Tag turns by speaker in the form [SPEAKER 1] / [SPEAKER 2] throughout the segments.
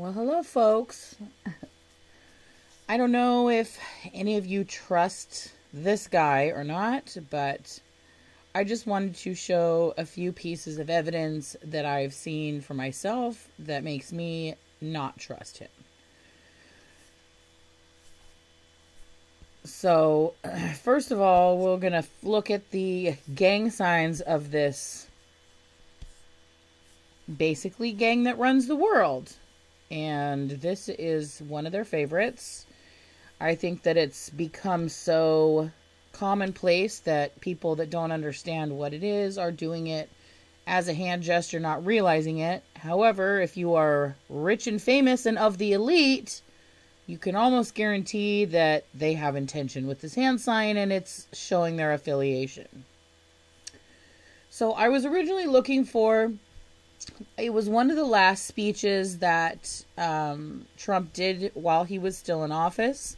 [SPEAKER 1] Well, hello, folks. I don't know if any of you trust this guy or not, but I just wanted to show a few pieces of evidence that I've seen for myself that makes me not trust him. So, first of all, we're going to look at the gang signs of this basically gang that runs the world. And this is one of their favorites. I think that it's become so commonplace that people that don't understand what it is are doing it as a hand gesture, not realizing it. However, if you are rich and famous and of the elite, you can almost guarantee that they have intention with this hand sign and it's showing their affiliation. So I was originally looking for, it was one of the last speeches that Trump did while he was still in office.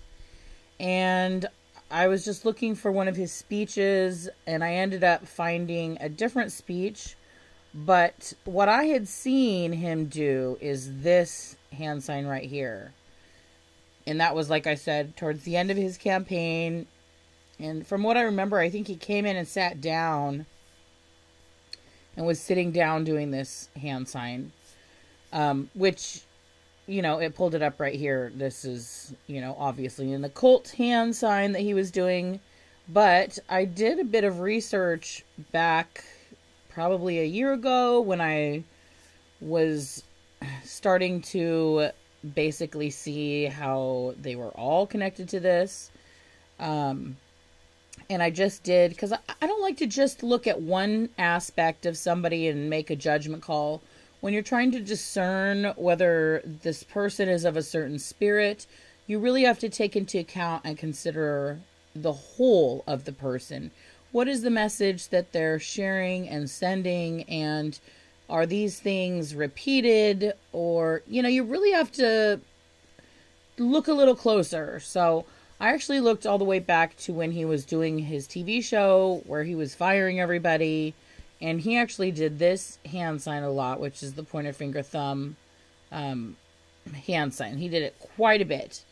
[SPEAKER 1] And I was just looking for one of his speeches and I ended up finding a different speech. But what I had seen him do is this hand sign right here. And that was, like I said, towards the end of his campaign. And from what I remember, I think he came in and sat down and was sitting down doing this hand sign, which, it pulled it up right here. This is, obviously in the cult hand sign that he was doing. But I did a bit of research back probably a year ago when I was starting to basically see how they were all connected to this. And I just did, because I don't like to just look at one aspect of somebody and make a judgment call. When you're trying to discern whether this person is of a certain spirit, you really have to take into account and consider the whole of the person. What is the message that they're sharing and sending, and are these things repeated? Or, you really have to look a little closer. So I actually looked all the way back to when he was doing his TV show where he was firing everybody. And he actually did this hand sign a lot, which is the pointer finger thumb hand sign. He did it quite a bit,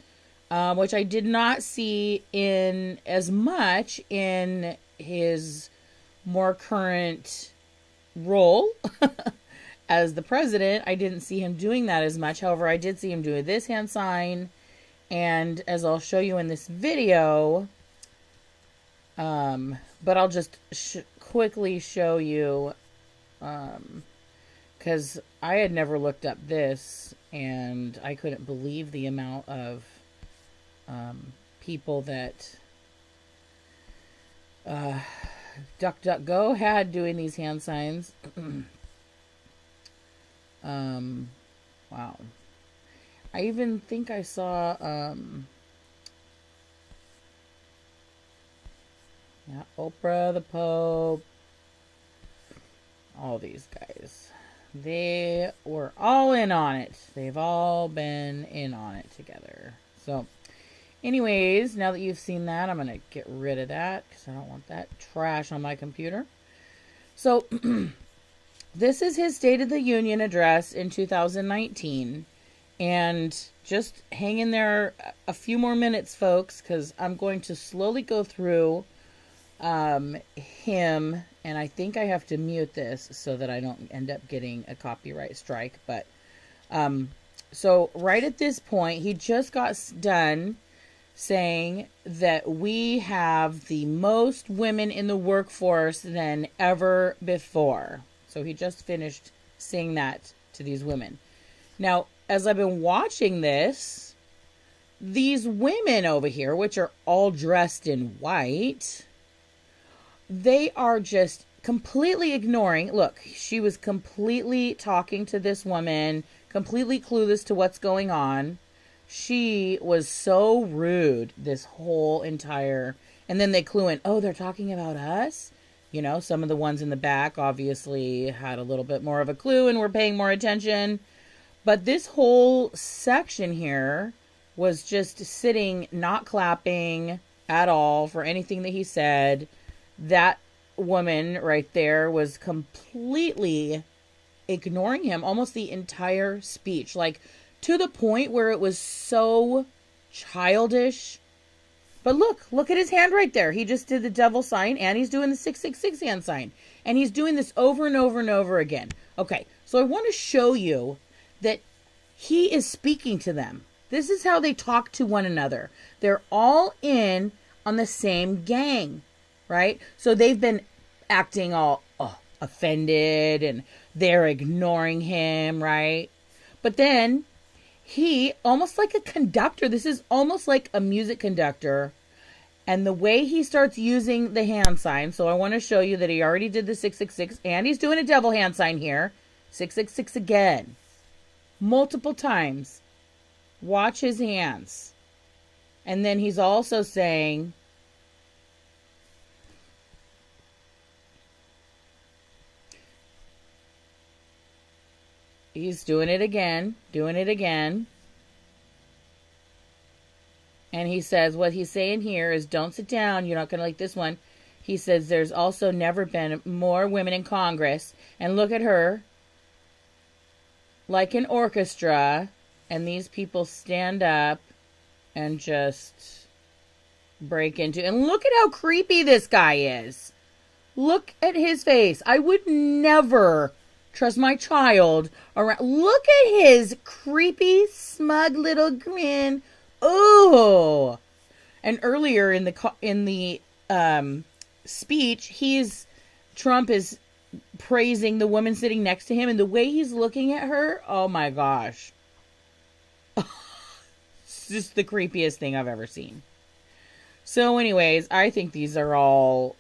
[SPEAKER 1] which I did not see in as much in his more current role as the president. I didn't see him doing that as much. However, I did see him doing this hand sign. And as I'll show you in this video, but I'll just quickly show you, because I had never looked up this, and I couldn't believe the amount of people that DuckDuckGo had doing these hand signs. Wow. I even think I saw, Oprah, the Pope, all these guys. They were all in on it. They've all been in on it together. So, anyways, now that you've seen that, I'm going to get rid of that because I don't want that trash on my computer. So, this is his State of the Union address in 2019. And just hang in there a few more minutes, folks, because I'm going to slowly go through him. And I think I have to mute this so that I don't end up getting a copyright strike. But so right at this point, he just got done saying that we have the most women in the workforce than ever before. So he just finished saying that to these women. Now, as I've been watching this, these women over here, which are all dressed in white, they are just completely ignoring. Look, she was completely talking to this woman, completely clueless to what's going on. She was so rude this whole entire, and then they clue in, oh, they're talking about us? Some of the ones in the back obviously had a little bit more of a clue and were paying more attention. But this whole section here was just sitting, not clapping at all for anything that he said. That woman right there was completely ignoring him almost the entire speech. Like, to the point where it was so childish. But look at his hand right there. He just did the devil sign, and he's doing the 666 hand sign. And he's doing this over and over and over again. Okay, so I want to show you that he is speaking to them. This is how they talk to one another. They're all in on the same gang, right? So they've been acting all offended, and they're ignoring him, right? But then he, almost like a conductor, this is almost like a music conductor, and the way he starts using the hand sign, so I want to show you that he already did the 666, and he's doing a devil hand sign here, 666 again, multiple times. Watch his hands. And then he's also saying, he's doing it again. And he says, what he's saying here is, don't sit down. You're not going to like this one. He says, there's also never been more women in Congress. And look at her, like an orchestra. And these people stand up and just break into. And look at how creepy this guy is. Look at his face. I would never trust my child around. Look at his creepy, smug little grin. Oh, and earlier in the speech, Trump is praising the woman sitting next to him, and the way he's looking at her, oh my gosh, it's just the creepiest thing I've ever seen. So, anyways, I think these are all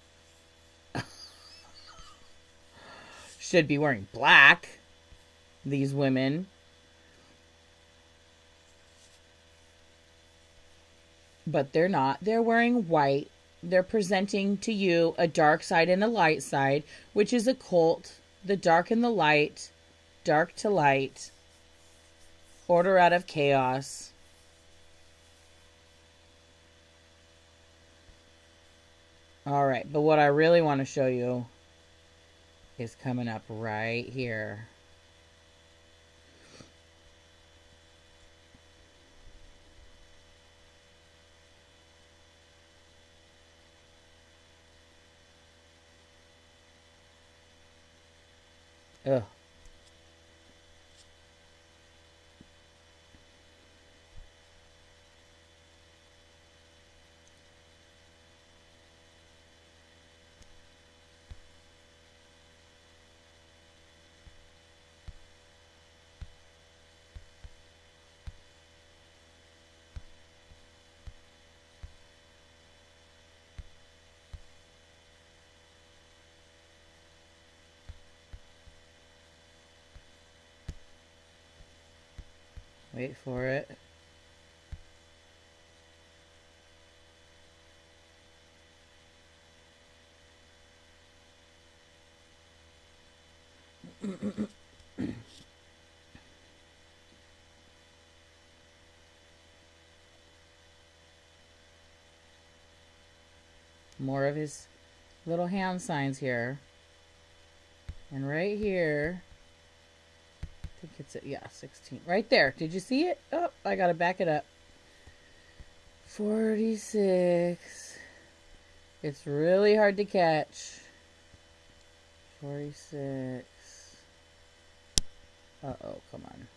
[SPEAKER 1] should be wearing black. These women. But they're not. They're wearing white. They're presenting to you a dark side and a light side, which is a cult. The dark and the light. Dark to light. Order out of chaos. Alright, but what I really want to show you is coming up right here. Ugh. Wait for it. More of his little hand signs here. And right here, I think it's, 16. Right there. Did you see it? Oh, I gotta back it up. 46. It's really hard to catch. 46. Uh-oh, come on.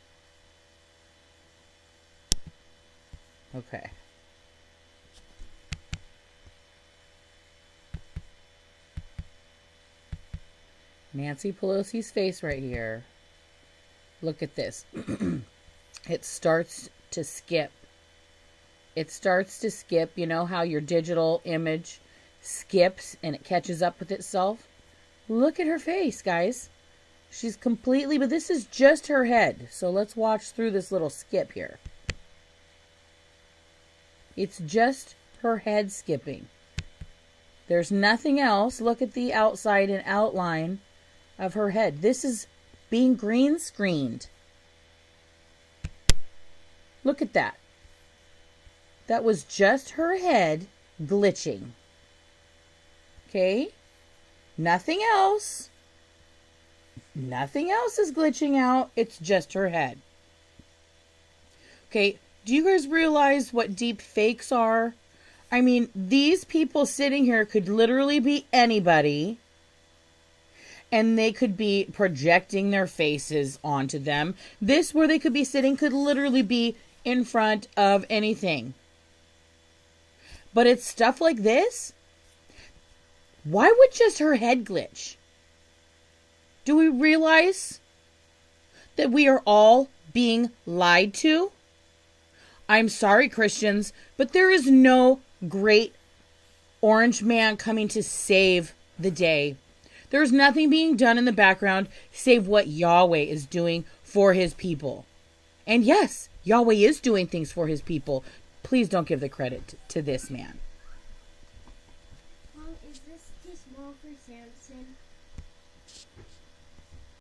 [SPEAKER 1] Okay. Nancy Pelosi's face right here. Look at this. It starts to skip. It starts to skip. You know how your digital image skips and it catches up with itself? Look at her face, guys. She's completely, but this is just her head. So let's watch through this little skip here. It's just her head skipping. There's nothing else. Look at the outside and outline of her head. This is being green screened. Look at that. That was just her head glitching. Okay? Nothing else. Nothing else is glitching out. It's just her head. Okay, do you guys realize what deep fakes are? I mean, these people sitting here could literally be anybody, and they could be projecting their faces onto them. This, where they could be sitting, could literally be in front of anything. But it's stuff like this. Why would just her head glitch? Do we realize that we are all being lied to? I'm sorry, Christians, but there is no great orange man coming to save the day. There's nothing being done in the background save what Yahweh is doing for his people. And yes, Yahweh is doing things for his people. Please don't give the credit to this man.